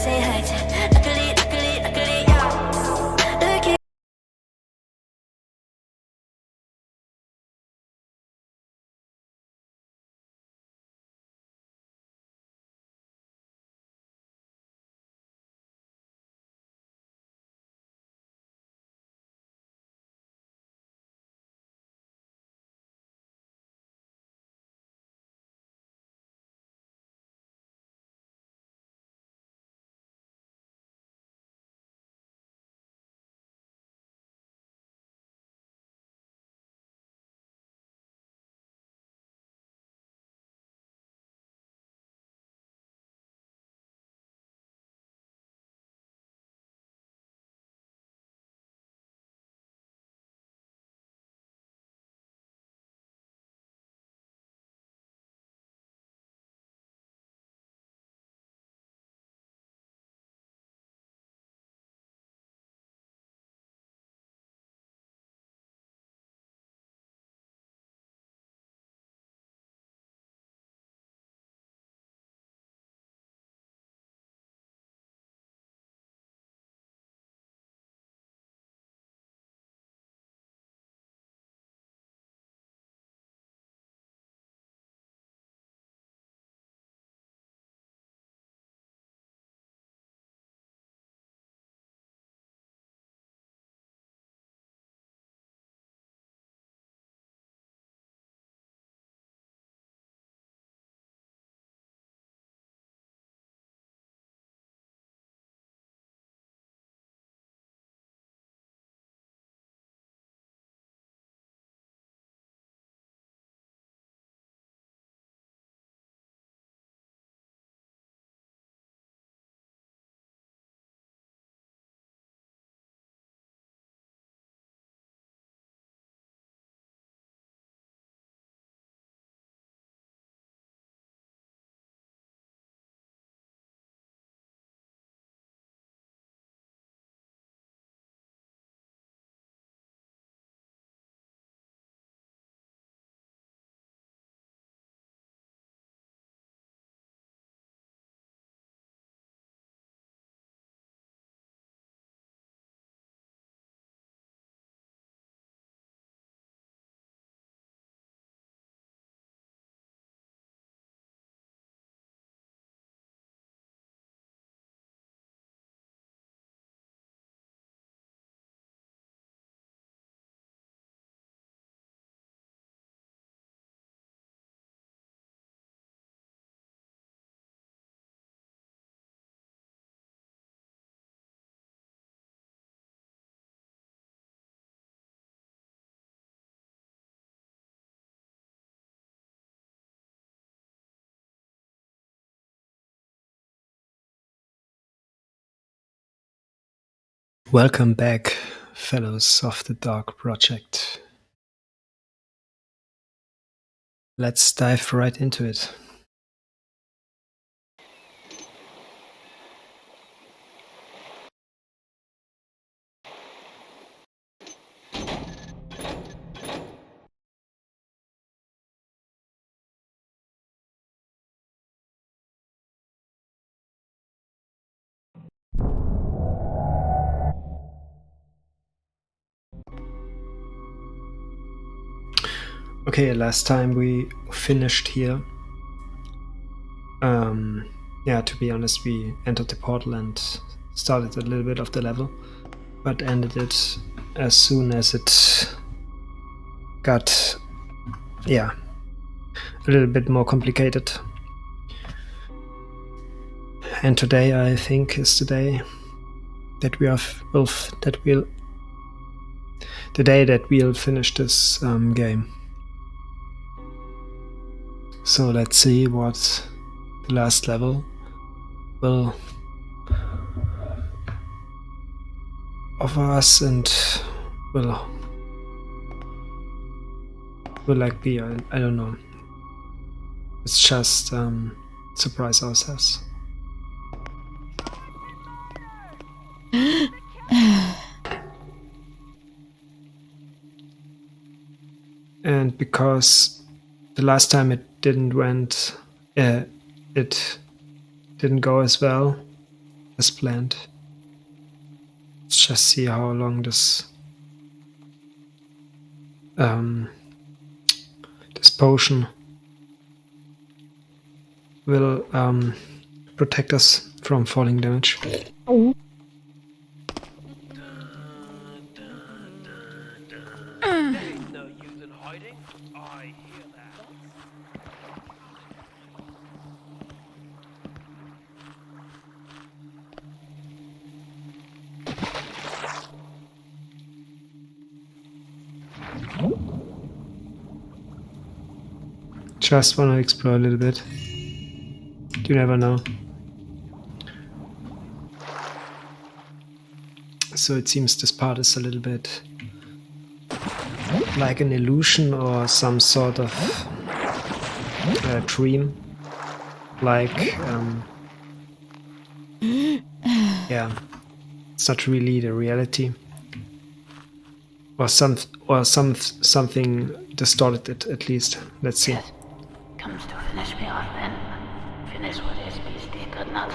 say hi to. Luckily, yeah. Look at Welcome back, fellows of the Dark Project. Let's dive right into it. Okay, last time we finished here. Yeah, to be honest, we entered the portal and started a little bit of the level, but ended it as soon as it got, yeah, a little bit more complicated. And today, I think, is the day that we'll finish this game. So let's see what the last level will offer us and will like be, I don't know. Let's just surprise ourselves. And because the last time it didn't go as well as planned. Let's just see how long this this potion will protect us from falling damage. Oh. No use in hiding. I hear that. Just want to explore a little bit. You never know. So it seems this part is a little bit like an illusion or some sort of dream. Like, yeah, it's not really the reality. Or something distorted it, at least. Let's see. Yes. Comes to finish me off then. Finish what his beastie could not.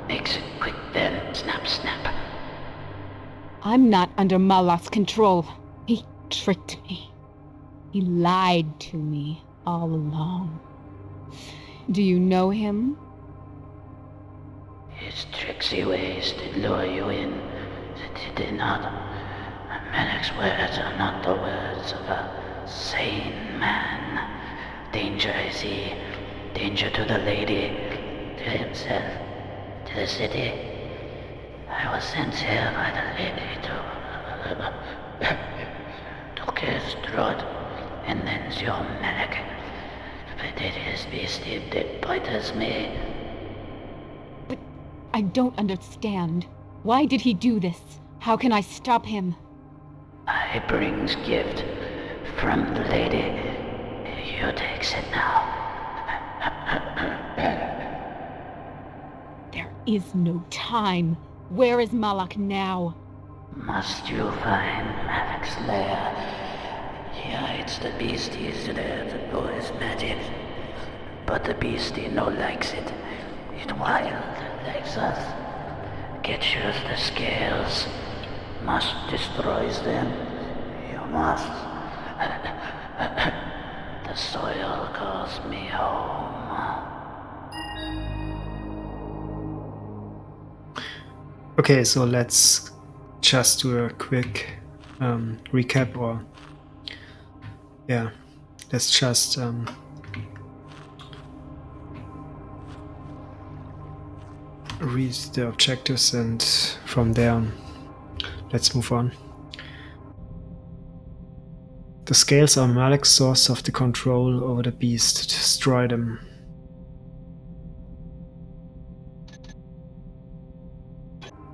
Makes it quick then. Snap, snap. I'm not under Malak's control. He tricked me. He lied to me all along. Do you know him? His tricksy ways did lure you in. Did they not? Malak's words are not the words of a sane man. Danger, I see. Danger to the lady, to himself, to the city. I was sent here by the lady to kiss Strud, and then your Malak. But it is beastie that bothers me. But I don't understand. Why did he do this? How can I stop him? I brings gift from the lady. You takes it now. There is no time. Where is Malak now? Must you find Malak's lair? He hides the beasties there, the boy's magic. But the beastie no likes it. It wild, likes us. Get you the scales. Must destroys them. You must. The soil calls me home. Okay, so let's just do a quick recap, or yeah, let's just read the objectives, and from there let's move on. The scales are Malak's source of the control over the beast. To destroy them.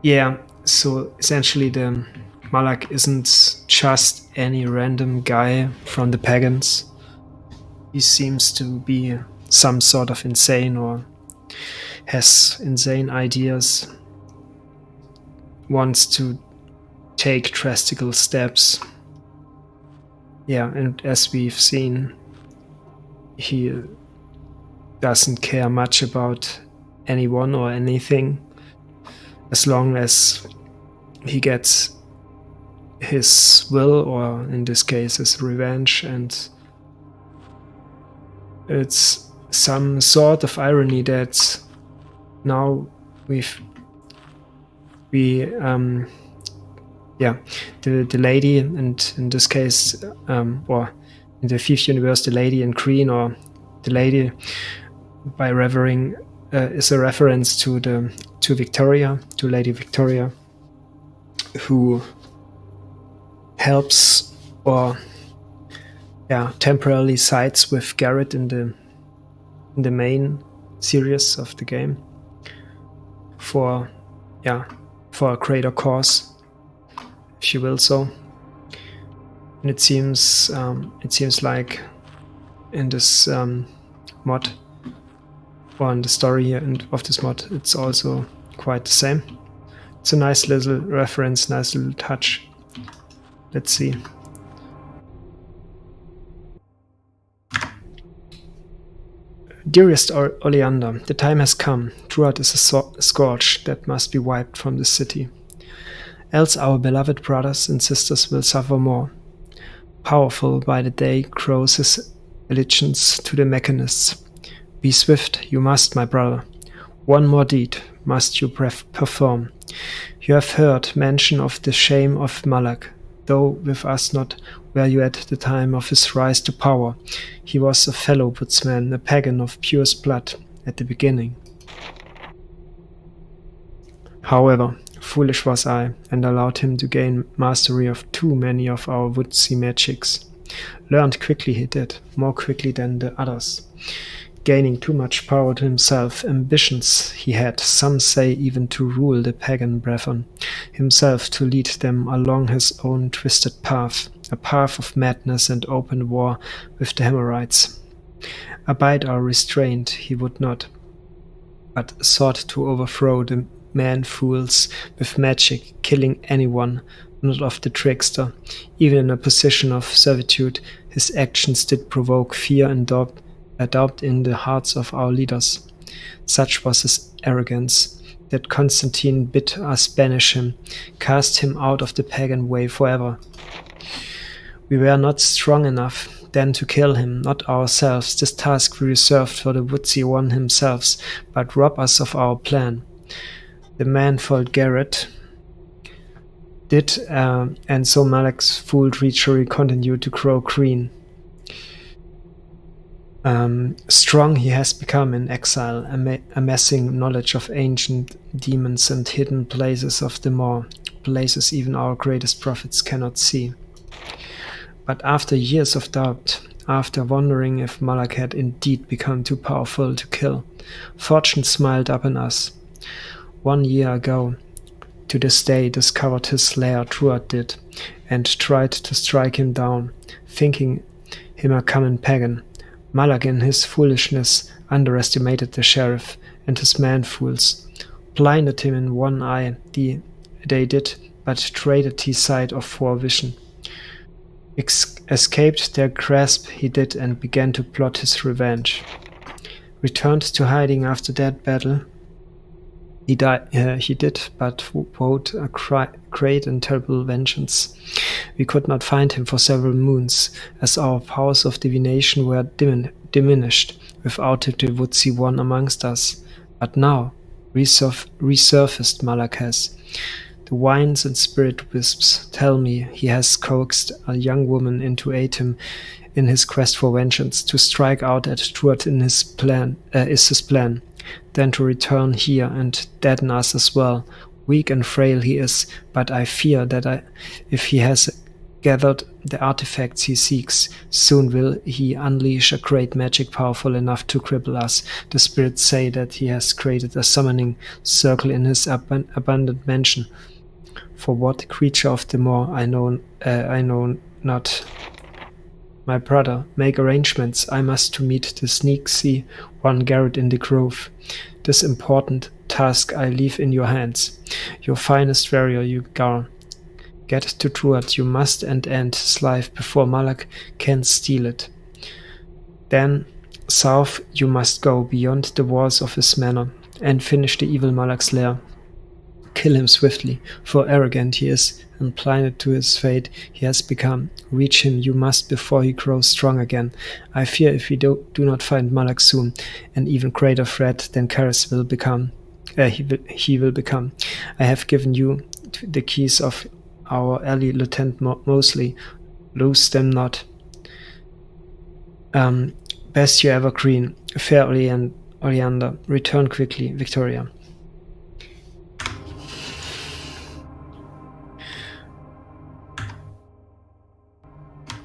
Yeah, so essentially the Malak isn't just any random guy from the pagans. He seems to be some sort of insane, or has insane ideas, wants to take drastic steps. Yeah, and as we've seen, he doesn't care much about anyone or anything, as long as he gets his will, or in this case his revenge. And it's some sort of irony that now the lady, and in this case, or in the fifth universe, the lady in green, or the lady by revering, is a reference to Victoria, to Lady Victoria, who helps, or temporarily sides with Garrett in the main series of the game for a greater cause, if you will. So, and it seems like in this mod, or in the story here and of this mod, it's also quite the same. It's a nice little reference, nice little touch. Let's see. Dearest Oleander, the time has come. Druid is a scourge that must be wiped from the city. Else our beloved brothers and sisters will suffer more. Powerful by the day grows his allegiance to the mechanists. Be swift, you must, my brother. One more deed must you perform. You have heard mention of the shame of Malak, though with us not were you at the time of his rise to power. He was a fellow woodsman, a pagan of purest blood at the beginning. However, foolish was I, and allowed him to gain mastery of too many of our woodsy magics. Learned quickly he did, more quickly than the others. Gaining too much power to himself, ambitions he had, some say even to rule the pagan brethren, himself to lead them along his own twisted path, a path of madness and open war with the Hemorrhites. Abide our restraint he would not, but sought to overthrow the man-fools with magic, killing anyone not of the trickster. Even in a position of servitude, his actions did provoke fear and doubt in the hearts of our leaders. Such was his arrogance, that Constantine bid us banish him, cast him out of the pagan way forever. We were not strong enough then to kill him, not ourselves. This task we reserved for the woodsy one himself, but rob us of our plan. The manifold Garrett did, and so Malak's fool treachery continued to grow green. Strong he has become in exile, amassing knowledge of ancient demons and hidden places of the Maw, places even our greatest prophets cannot see. But after years of doubt, after wondering if Malak had indeed become too powerful to kill, fortune smiled upon us. 1 year ago, to this day, discovered his lair, Druid did, and tried to strike him down, thinking him a common pagan. Malak in his foolishness underestimated the sheriff and his man-fools, blinded him in one eye, they did, but traded his sight of forevision. Escaped their grasp he did and began to plot his revenge. Returned to hiding after that battle, he did, but vowed a great and terrible vengeance. We could not find him for several moons, as our powers of divination were diminished without the woodsy one amongst us. But now, resurfaced Malak has. The winds and spirit wisps tell me he has coaxed a young woman in to aid him in his quest for vengeance. To strike out at Druid is his plan. Then to return here and deaden us as well. Weak and frail he is, but I fear that if he has gathered the artifacts he seeks, soon will he unleash a great magic powerful enough to cripple us. The spirits say that he has created a summoning circle in his abandoned mansion. For what creature of the Maw I know not. My brother, make arrangements. I must to meet the sneaky one Garrett in the grove. This important task I leave in your hands. Your finest warrior, you Gar. Get to Druid, you must, and end his life before Malak can steal it. Then, south you must go beyond the walls of his manor, and finish the evil Malak's lair. Kill him swiftly, for arrogant he is, and blinded to his fate he has become. Reach him you must before he grows strong again. I fear if we do not find Malak soon, an even greater threat than Karis will become. He will become. I have given you the keys of our ally Lieutenant Mosley. Lose them not. Best you ever green, fair Oleander. Return quickly, Victoria.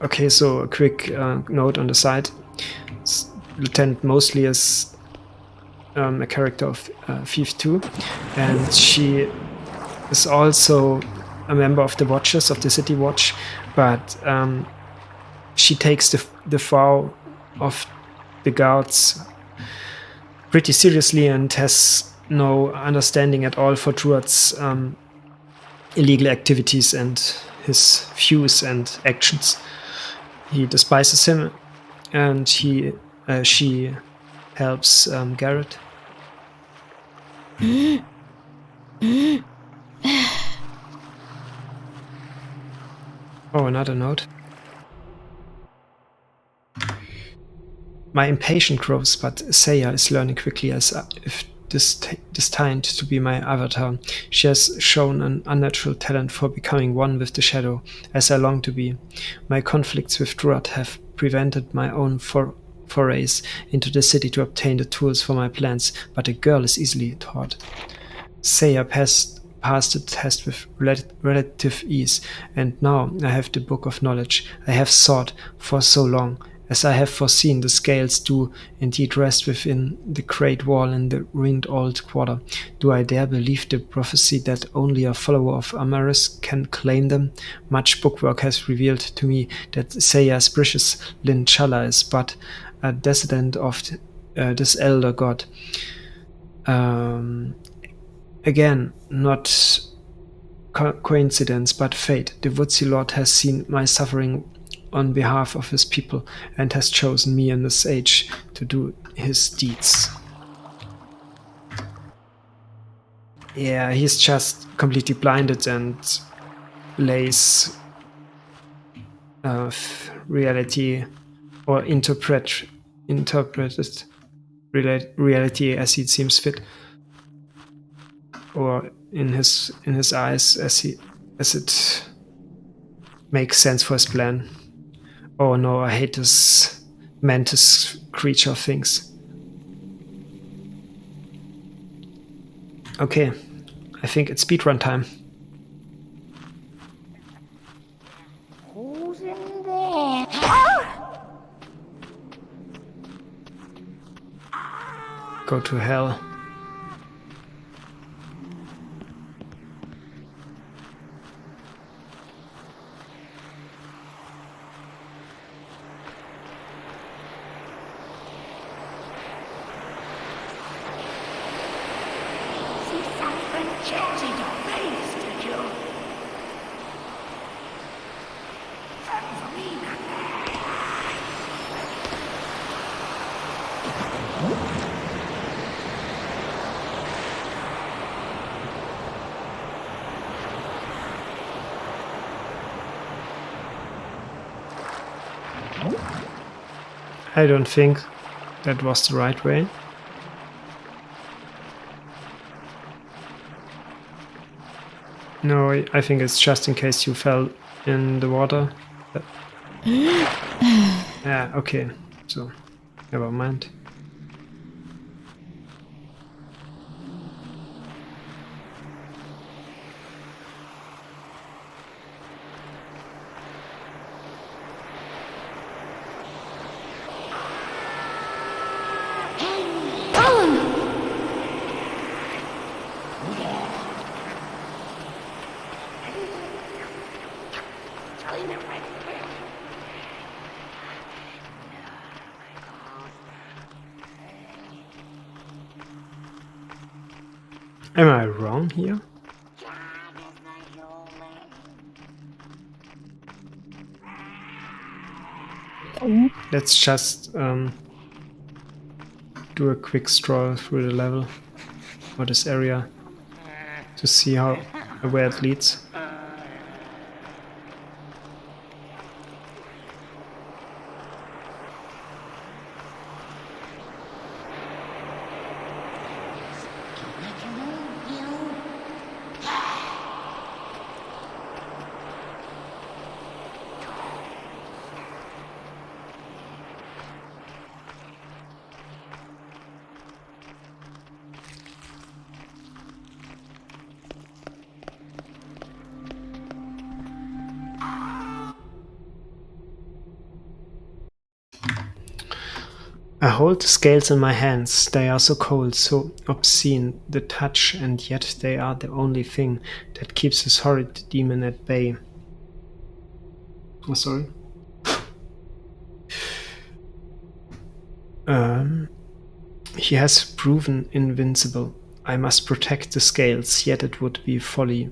Okay, so a quick note on the side. Lieutenant Mosley is a character of Thief 2, and she is also a member of the Watchers of the City Watch, but she takes the vow of the guards pretty seriously and has no understanding at all for Druid's illegal activities and his views and actions. He despises him, and she helps Garrett. Oh, another note. My impatience grows, but Saya is learning quickly as if destined to be my avatar. She has shown an unnatural talent for becoming one with the shadow, as I long to be. My conflicts with Druad have prevented my own forays into the city to obtain the tools for my plans, but a girl is easily taught. Saya passed the test with relative ease, and now I have the book of knowledge I have sought for so long. As I have foreseen, the scales do indeed rest within the great wall in the ruined old quarter. Do I dare believe the prophecy that only a follower of Amaris can claim them? Much bookwork has revealed to me that Saya's precious Linchala is but a descendant of this elder god. Again, not coincidence, but fate. The Woodsy Lord has seen my suffering on behalf of his people and has chosen me in this age to do his deeds. Yeah, he's just completely blinded and lays reality or interpreted reality as he seems fit, or in his eyes as it makes sense for his plan. Oh no, I hate this mantis creature things. Okay, I think it's speedrun time. Who's in there? Go to hell. I don't think that was the right way. No, I think it's just in case you fell in the water. Yeah, okay, so never mind. Am I wrong here? Let's just do a quick stroll through the level or this area to see where it leads. I hold the scales in my hands. They are so cold, so obscene, the touch, and yet they are the only thing that keeps this horrid demon at bay. Oh, sorry. He has proven invincible. I must protect the scales, yet it would be folly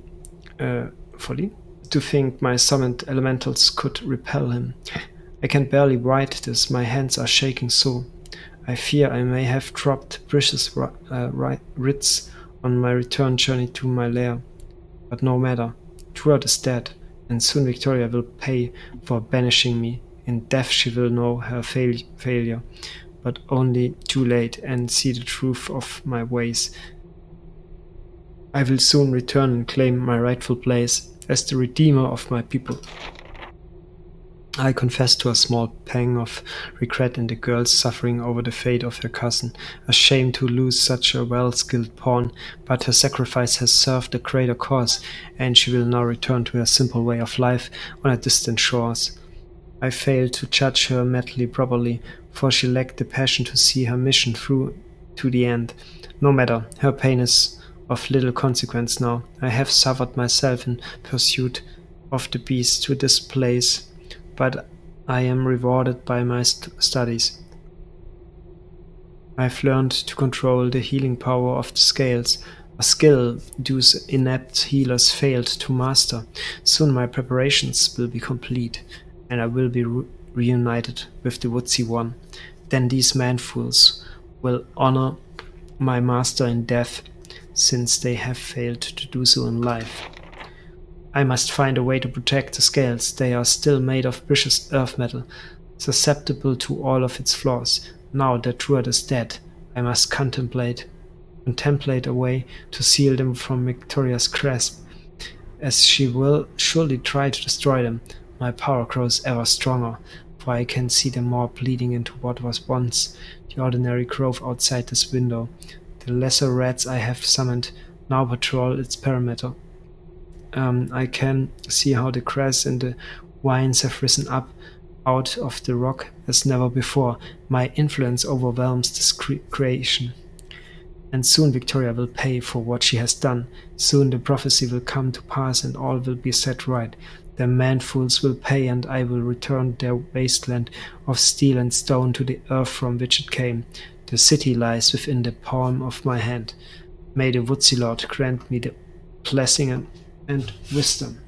to think my summoned elementals could repel him. I can barely write this, my hands are shaking so. I fear I may have dropped precious writs on my return journey to my lair. But no matter. Truart is dead, and soon Victoria will pay for banishing me. In death she will know her failure, but only too late, and see the truth of my ways. I will soon return and claim my rightful place as the redeemer of my people. I confess to a small pang of regret in the girl's suffering over the fate of her cousin, ashamed to lose such a well-skilled pawn, but her sacrifice has served a greater cause, and she will now return to her simple way of life on her distant shores. I failed to judge her madly properly, for she lacked the passion to see her mission through to the end. No matter, her pain is of little consequence now. I have suffered myself in pursuit of the beast to this place, but I am rewarded by my studies. I've learned to control the healing power of the scales, a skill those inept healers failed to master. Soon my preparations will be complete, and I will be reunited with the Woodsy One. Then these man-fools will honor my master in death, since they have failed to do so in life. I must find a way to protect the scales. They are still made of precious earth metal, susceptible to all of its flaws. Now that Truart is dead, I must contemplate a way to seal them from Victoria's grasp, as she will surely try to destroy them. My power grows ever stronger, for I can see them all bleeding into what was once the ordinary grove outside this window. The lesser rats I have summoned now patrol its perimeter. I can see how the grass and the vines have risen up out of the rock as never before. My influence overwhelms this creation. And soon Victoria will pay for what she has done. Soon the prophecy will come to pass and all will be set right. The man-fools will pay, and I will return their wasteland of steel and stone to the earth from which it came. The city lies within the palm of my hand. May the Woodsy Lord grant me the blessing and wisdom.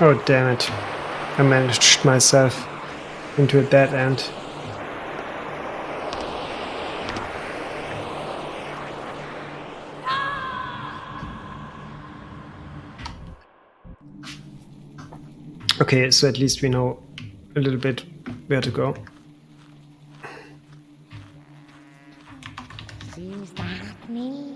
Oh damn it. I managed myself into a dead end. Okay, so at least we know a little bit where to go. Seems like me.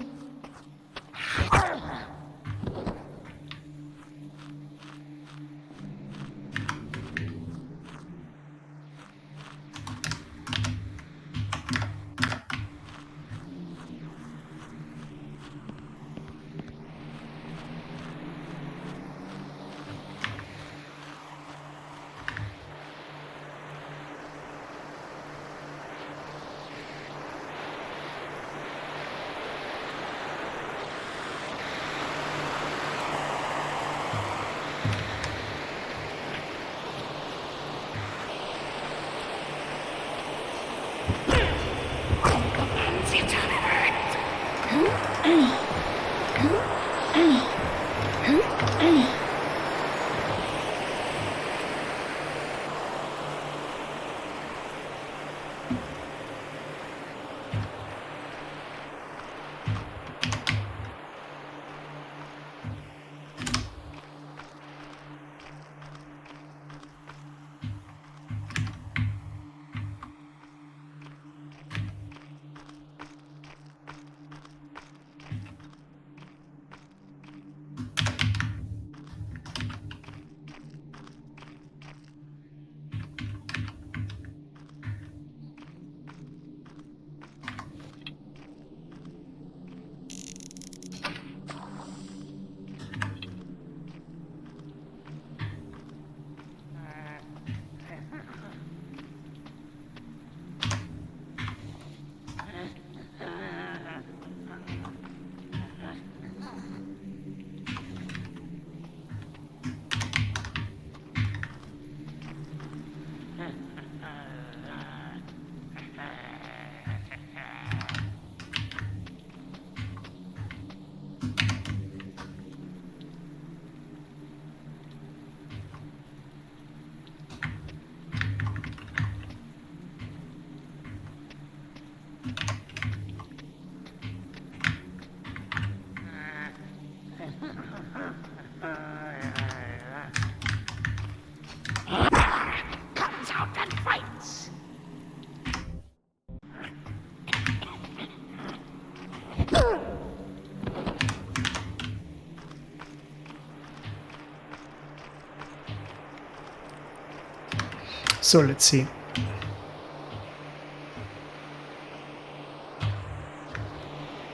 So let's see.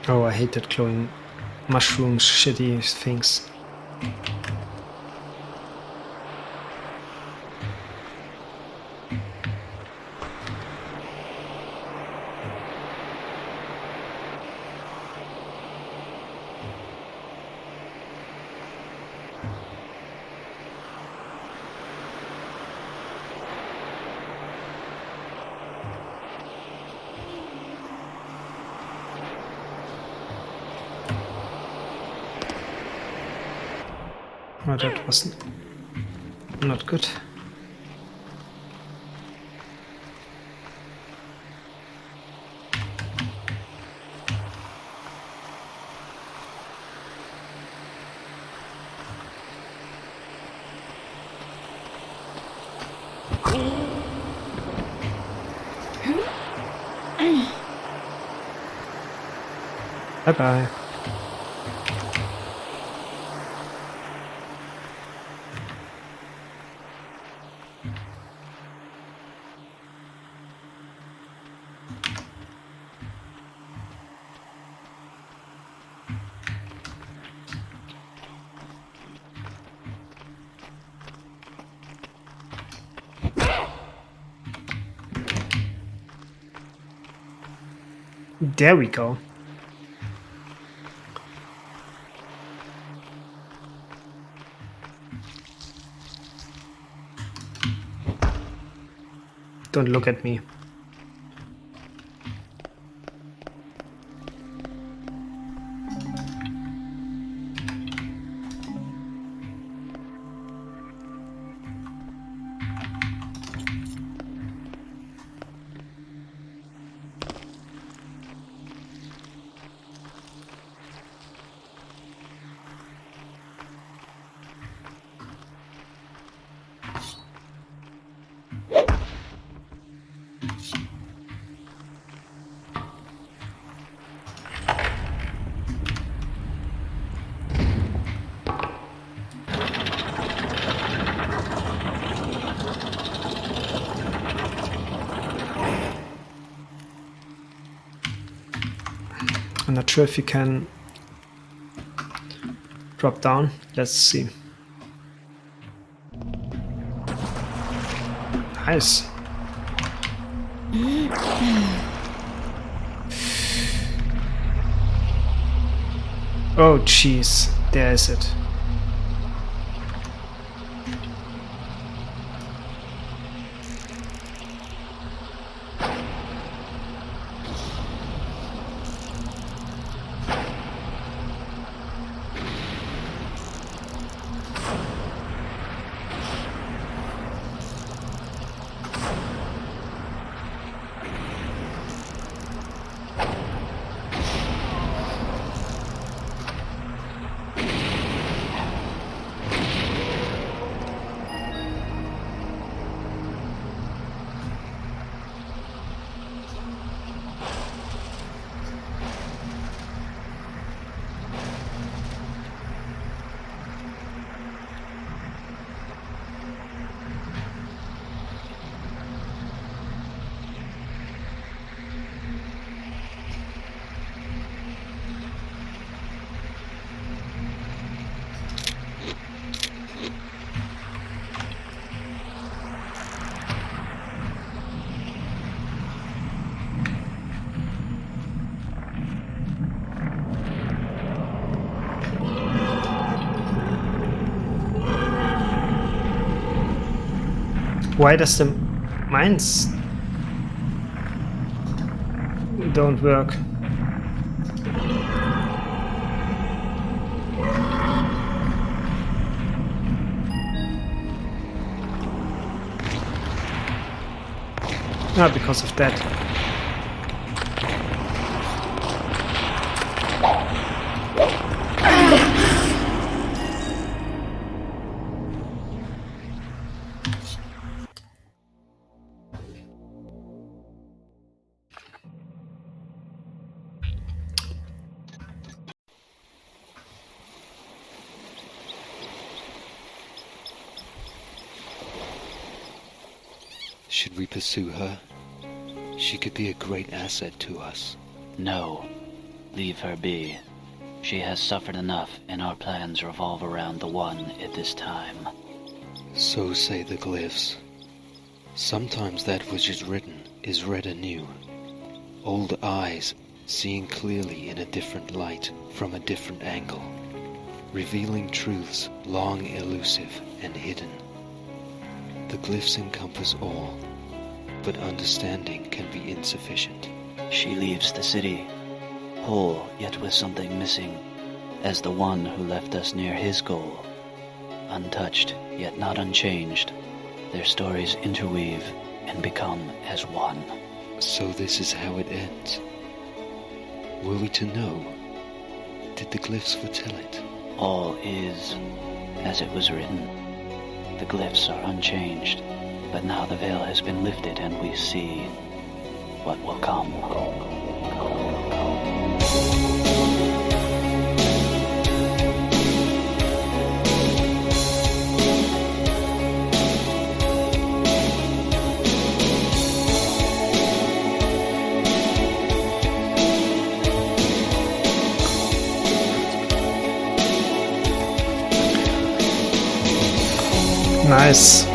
Oh, I hate that glowing mushroom shitty things. Oh, that was not good. Bye-bye. There we go. Don't look at me. I'm not sure if you can drop down. Let's see. Nice. Oh jeez, there is it. Why does the mines don't work? Ah, because of that. Should we pursue her? She could be a great asset to us. No. Leave her be. She has suffered enough, and our plans revolve around the one at this time. So say the glyphs. Sometimes that which is written is read anew. Old eyes seeing clearly in a different light from a different angle, revealing truths long elusive and hidden. The glyphs encompass all, but understanding can be insufficient. She leaves the city, whole yet with something missing, as the one who left us near his goal. Untouched yet not unchanged, their stories interweave and become as one. So this is how it ends. Were we to know? Did the glyphs foretell it? All is as it was written. The glyphs are unchanged, but now the veil has been lifted and we see what will come. Nice.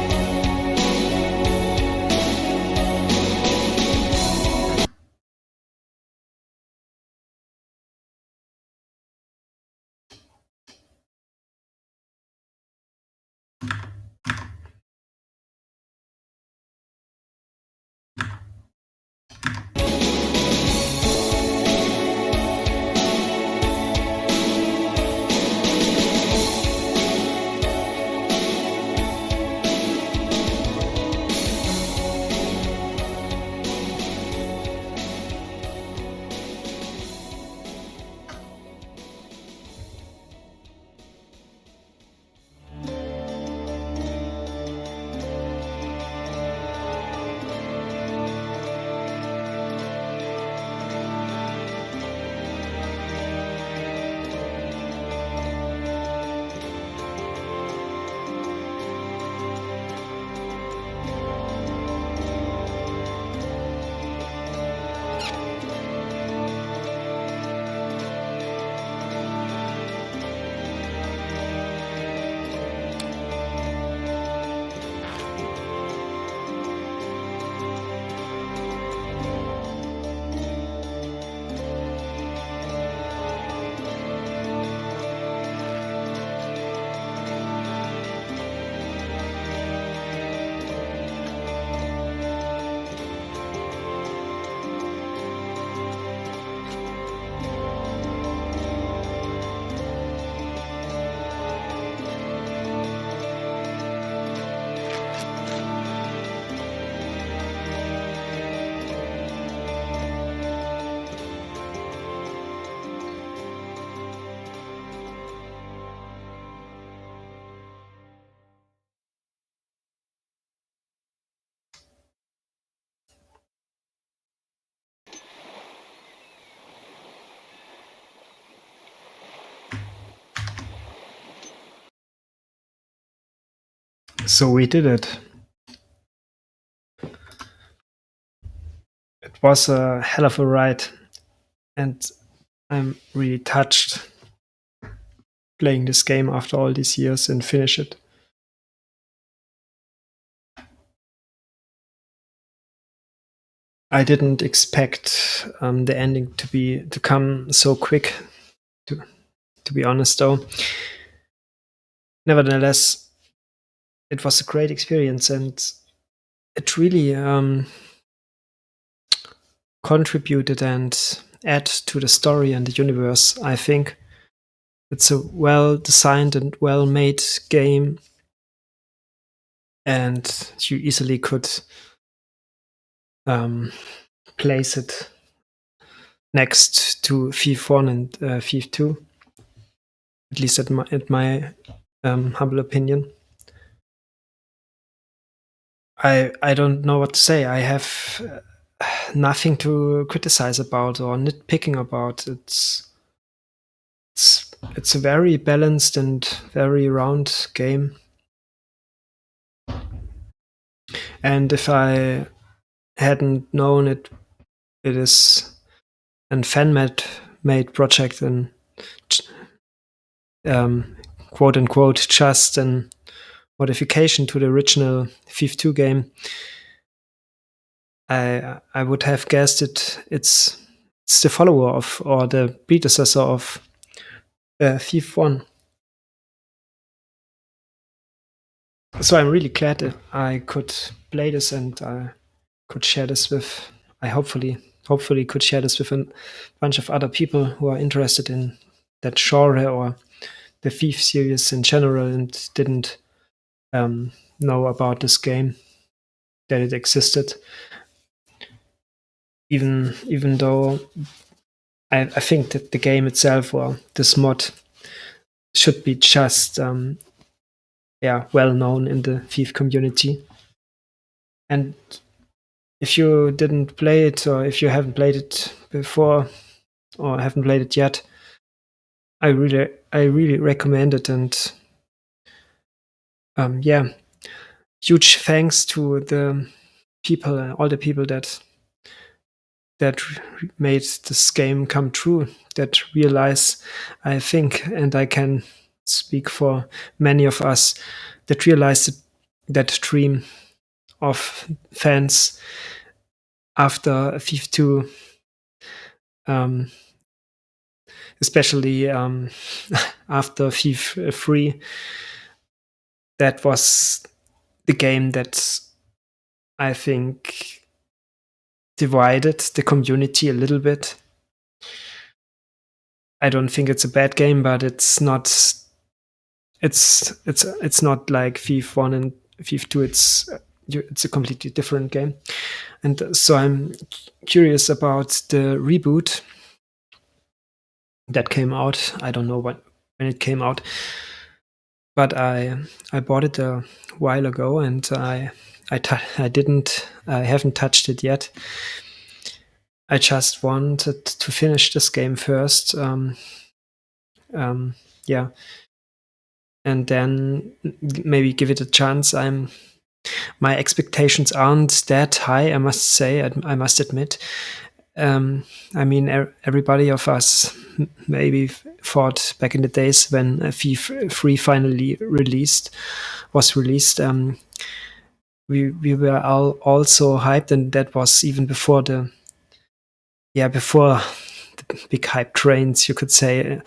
So we did it. It was a hell of a ride, and I'm really touched playing this game after all these years and finish it. I didn't expect the ending to come so quick. To be honest, though, nevertheless, it was a great experience, and it really contributed and add to the story and the universe. I think it's a well-designed and well-made game, and you easily could place it next to Thief 1 and Thief 2, at least at my humble opinion. I don't know what to say. I have nothing to criticize about or nitpicking about. It's a very balanced and very round game. And if I hadn't known it is a fan-made project and quote unquote just an modification to the original Thief 2 game, I would have guessed it's the follower of or the predecessor of Thief 1. So I'm really glad that I could play this and I could share this with. I hopefully could share this with a bunch of other people who are interested in that genre or the Thief series in general and didn't know about this game, that it existed. Even though I think that the game itself or this mod should be just well known in the Thief community. And if you didn't play it or if you haven't played it before or haven't played it yet, I really recommend it. And huge thanks to the people, all the people that made this game come true, that realize, I think, and I can speak for many of us, that realize that dream of fans after Thief 2, especially after Thief 3. That was the game that I think divided the community a little bit. I don't think it's a bad game, but it's not. It's not like Thief 1 and Thief 2. It's a completely different game, and so I'm curious about the reboot that came out. I don't know when it came out, but I bought it a while ago, and I haven't touched it yet. I just wanted to finish this game first. And then maybe give it a chance. My expectations aren't that high, I must say. I must admit. I mean, everybody of us maybe thought back in the days when Thief 3 finally was released. We were all also hyped, and that was even before the big hype trains, you could say,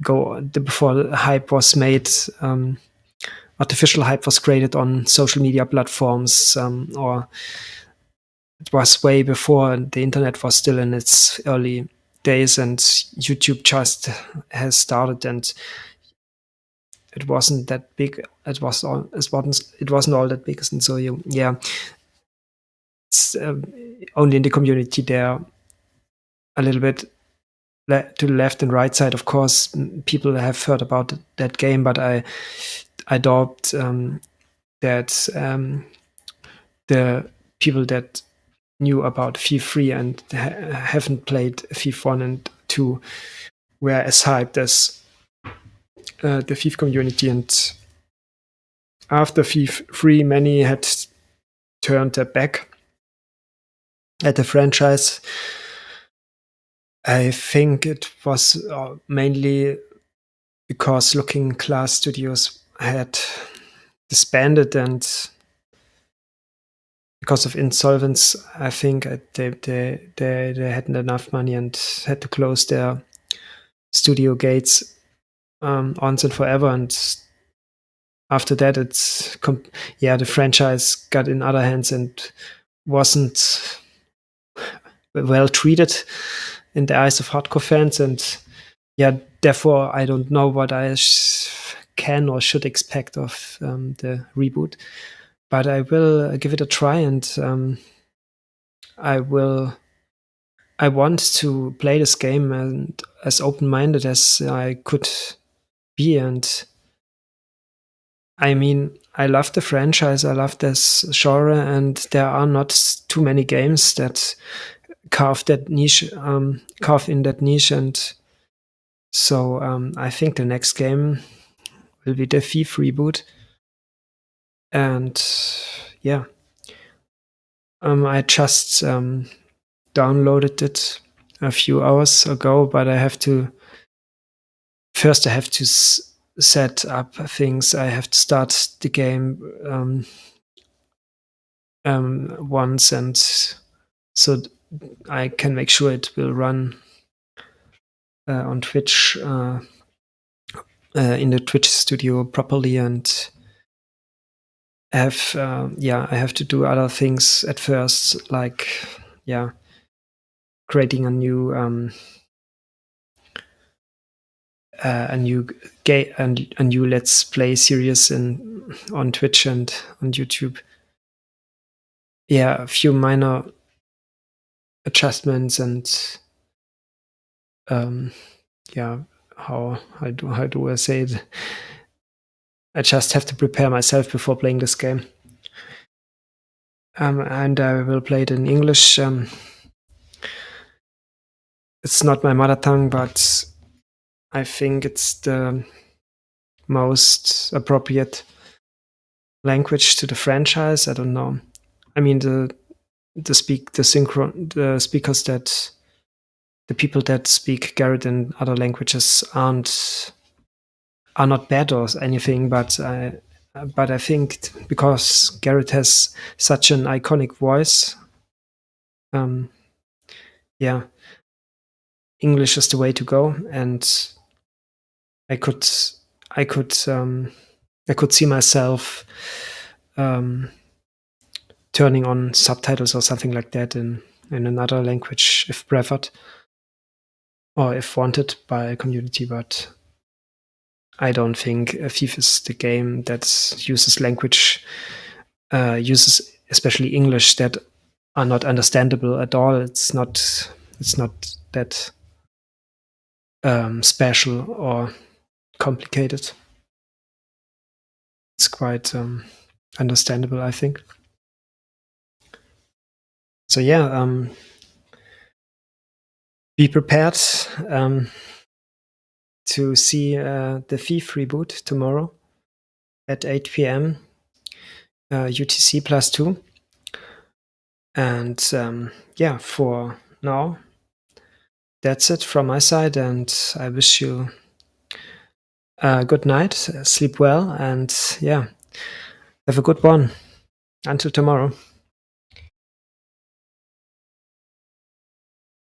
before the hype was made. Artificial hype was created on social media platforms, or it was way before the internet was still in its early days, and YouTube just has started, and it wasn't that big. It wasn't all that big, and so it's only in the community there a little bit to the left and right side. Of course, people have heard about that game, but I doubt that the people that knew about Thief 3 and haven't played Thief 1 and 2 were as hyped as the Thief community. And after Thief 3, many had turned their back at the franchise. I think it was mainly because Looking Glass Studios had disbanded, and because of insolvency, I think they hadn't enough money and had to close their studio gates once and forever. And after that, the franchise got in other hands and wasn't well treated in the eyes of hardcore fans. And therefore, I don't know what I can or should expect of the reboot. But I will give it a try, and I want to play this game and as open-minded as I could be. And I mean, I love the franchise, I love this genre, and there are not too many games that carve in that niche. And so I think the next game will be the Thief reboot. And I just downloaded it a few hours ago, but I have to set up things. I have to start the game once, and so I can make sure it will run on Twitch in the Twitch studio properly, and I have to do other things at first, like creating a new a new Let's Play series on Twitch and on YouTube. Yeah, a few minor adjustments and how do I say it? I just have to prepare myself before playing this game. And I will play it in English. It's not my mother tongue, but I think it's the most appropriate language to the franchise. I don't know. I mean, the speakers that the people that speak Garrett in other languages are not bad or anything, but I think because Garrett has such an iconic voice, English is the way to go, and I could see myself turning on subtitles or something like that in another language if preferred or if wanted by a community, but I don't think Thief is the game that uses especially English that are not understandable at all. It's not that special or complicated. It's quite understandable, I think. So be prepared to see the Thief reboot tomorrow at 8 p.m. UTC +2. And for now, that's it from my side, and I wish you a good night, sleep well, and have a good one. Until tomorrow.